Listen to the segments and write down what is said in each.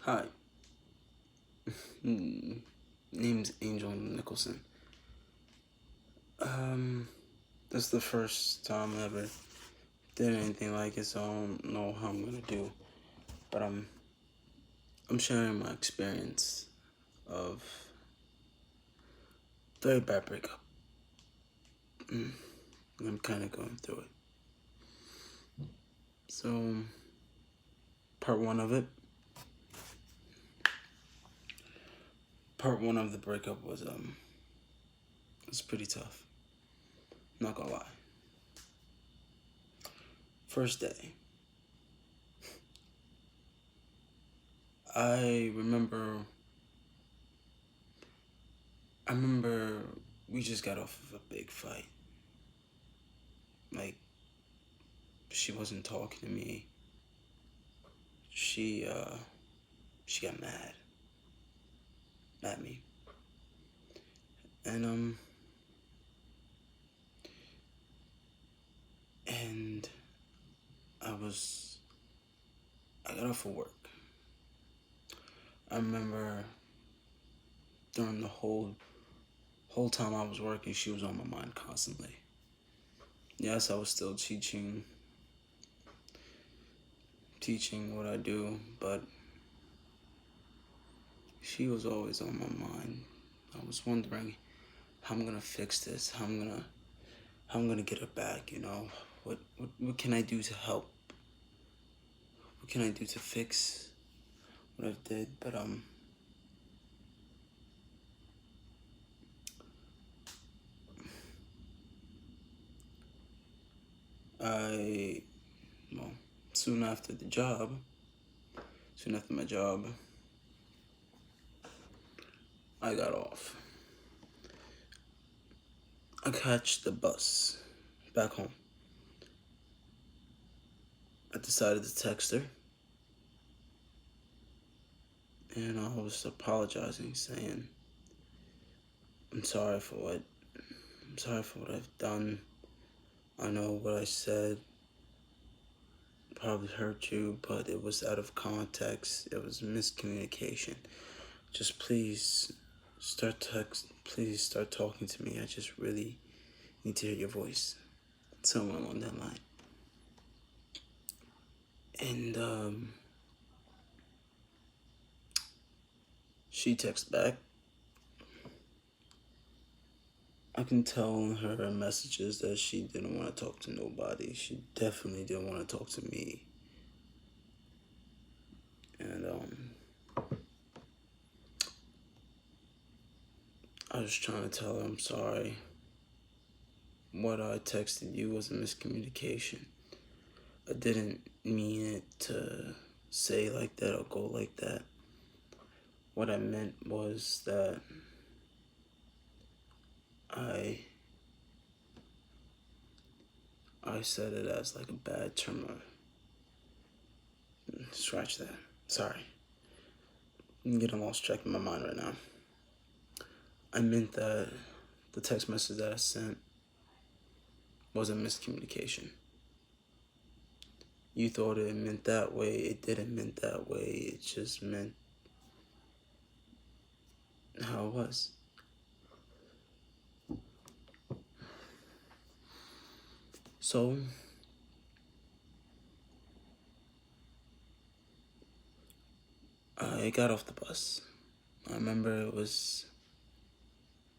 Hi, mm, name's Angel Nicholson. Um, this is the first time I ever did anything like it, so I don't know how I'm gonna do. But I'm sharing my experience of very bad breakup. Mm, I'm kind of going through it. So, part one of it. Part one of the breakup was pretty tough. Not gonna lie. First day, I remember. I remember we just got off of a big fight. Like, she wasn't talking to me. She uh she got mad at me. And and I got off of work. I remember during the whole time I was working, she was on my mind constantly. Yes, I was still teaching what I do, but she was always on my mind. I was wondering how I'm gonna fix this, how I'm gonna get her back, you know. What can I do to help? What can I do to fix what I did? But I well, soon after the job, soon after my job, I got off. I catch the bus back home. I decided to text her, and I was apologizing, saying, "I'm sorry for what I'm sorry for what I've done. I know what I said probably hurt you, but it was out of context. It was miscommunication. Just please start talking to me. I just really need to hear your voice." Somewhere along that line. And she texts back. I can tell in her messages that she didn't want to talk to nobody. She definitely didn't want to talk to me. And I was trying to tell her I'm sorry. What I texted you was a miscommunication. I didn't mean it to say like that or go like that. What I meant was that I I said it as like a bad term. Scratch that. Sorry. I'm getting lost track in my mind right now. I meant that the text message that I sent was a miscommunication. You thought it meant that way. It didn't mean that way. It just meant how it was. So I got off the bus. I remember it was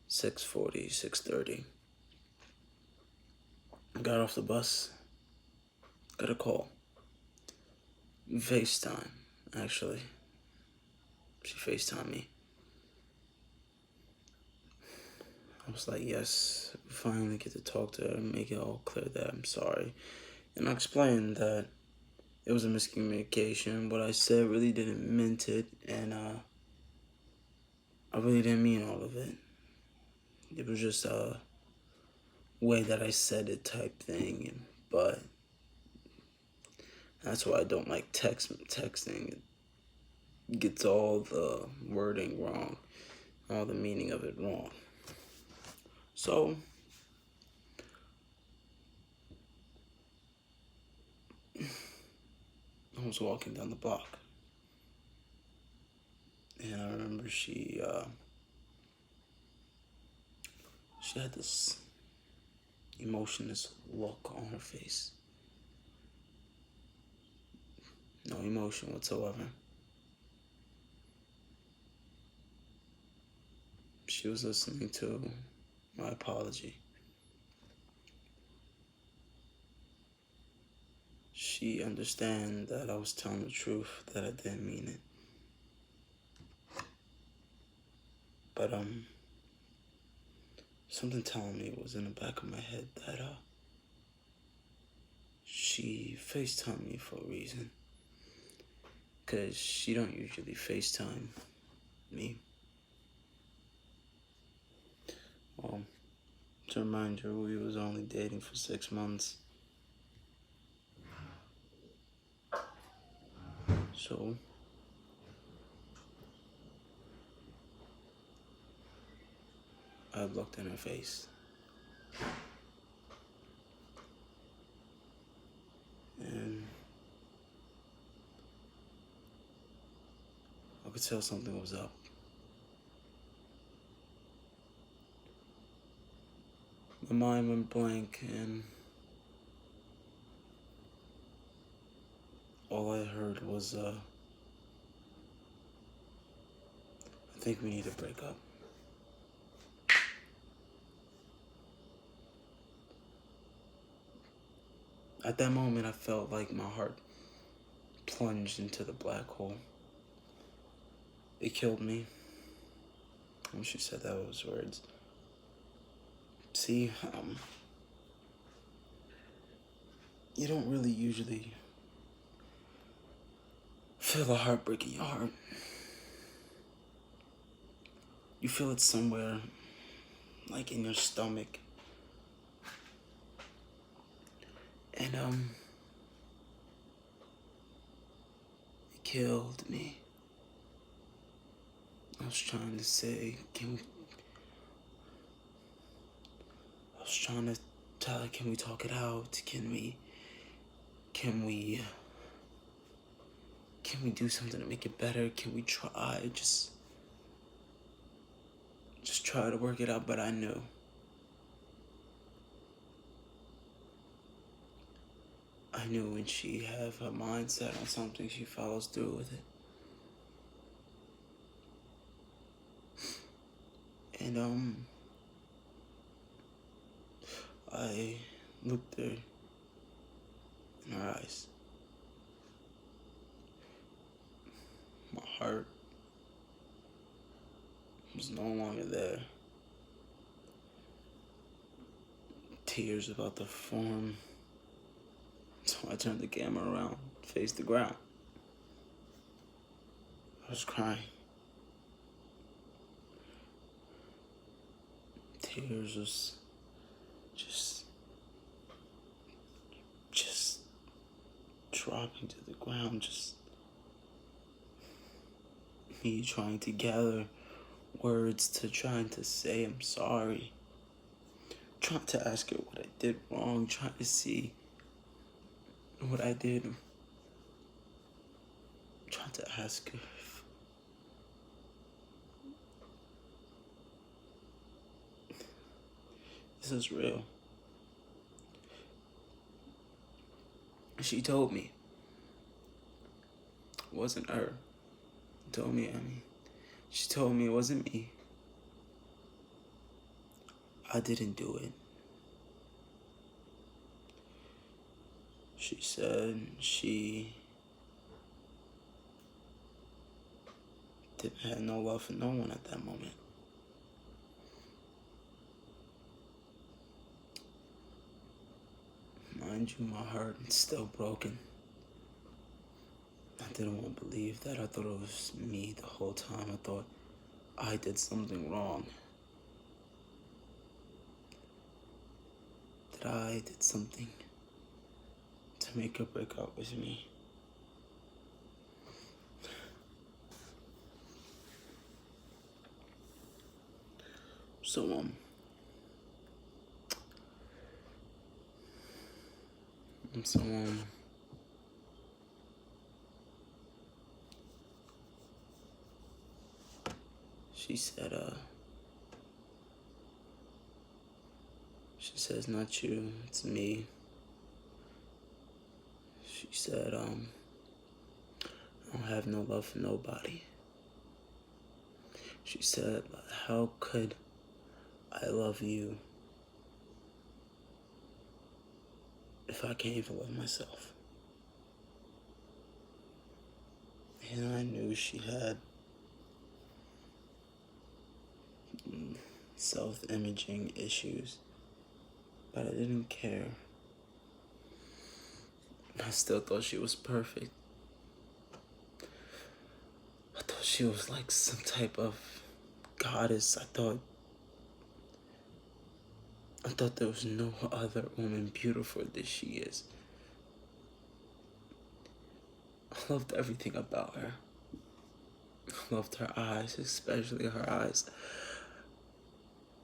6:40, 6:30. I got off the bus. Got a call. FaceTime, actually. She FaceTimed me. I was like, yes, finally get to talk to her and make it all clear that I'm sorry. And I explained that it was a miscommunication. What I said really didn't mean it, and I really didn't mean all of it. It was just a way that I said it type thing. But that's why I don't like texting. It gets all the wording wrong, all the meaning of it wrong. So I was walking down the block. And I remember she had this emotionless look on her face. No emotion whatsoever. She was listening to my apology. She understand that I was telling the truth, that I didn't mean it. But something telling me was in the back of my head that she FaceTimed me for a reason. Cause she don't usually FaceTime me. To remind you, we was only dating for 6 months. So I looked in her face. And I could tell something was up. My mind went blank and all I heard was, I think we need to break up. At that moment, I felt like my heart plunged into the black hole. It killed me. When she said those words. See, you don't really usually feel a heartbreak in your heart. You feel it somewhere, like in your stomach. And, it killed me. I was trying to say, I was trying to tell her, can we talk it out? Can we do something to make it better? Can we try? Just try to work it out, but I knew. I knew when she have her mind set on something, she follows through with it. And, I looked her in her eyes. My heart was no longer there. Tears about to form. So I turned the camera around, faced the ground. I was crying. Tears was just dropping to the ground, just me trying to gather words to trying to say I'm sorry. Trying to ask her what I did wrong, trying to see what I did. Trying to ask her if this is real. She told me it wasn't her. She told me it wasn't me. I didn't do it. She said she didn't have no love for no one at that moment. Mind you, my heart is still broken. I didn't want to believe that. I thought it was me the whole time. I thought I did something wrong. That I did something to make her break up with me. So, She said, she says, not you, it's me. She said, I don't have no love for nobody. She said, how could I love you if I can't even love myself? And I knew she had self-imaging issues, but I didn't care. I still thought she was perfect. I thought she was like some type of goddess. I thought there was no other woman beautiful than she is. I loved everything about her. I loved her eyes, especially her eyes.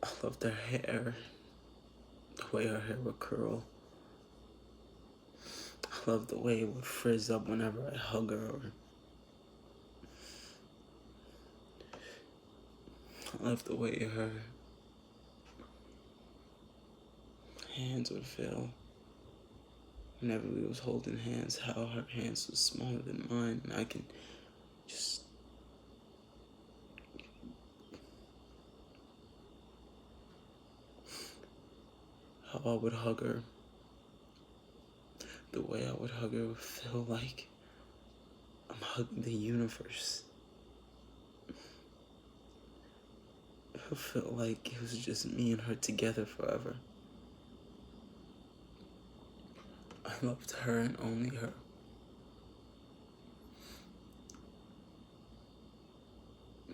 I loved her hair, the way her hair would curl. I loved the way it would frizz up whenever I hug her. I loved the way her hands would feel whenever we was holding hands, how her hands was smaller than mine, and I can just how I would hug her. The way I would hug her would feel like I'm hugging the universe. It would feel like it was just me and her together forever. I loved her and only her.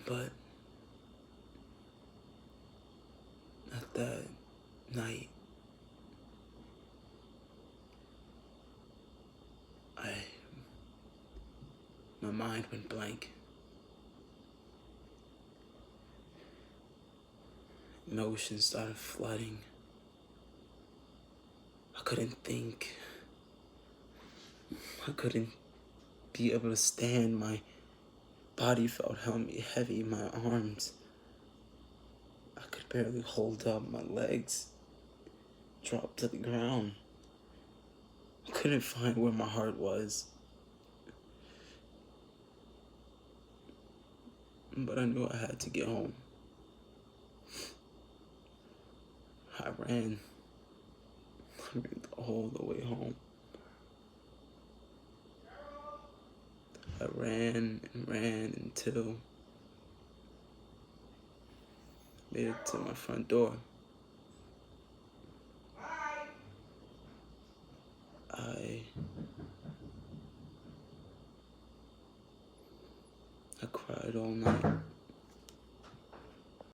But at that night, my mind went blank. Emotions started flooding. I couldn't think. I couldn't be able to stand. My body felt heavy. My arms, I could barely hold up. My legs dropped to the ground. I couldn't find where my heart was. But I knew I had to get home. I ran all the way home. I ran and ran until I made it to my front door. I cried all night.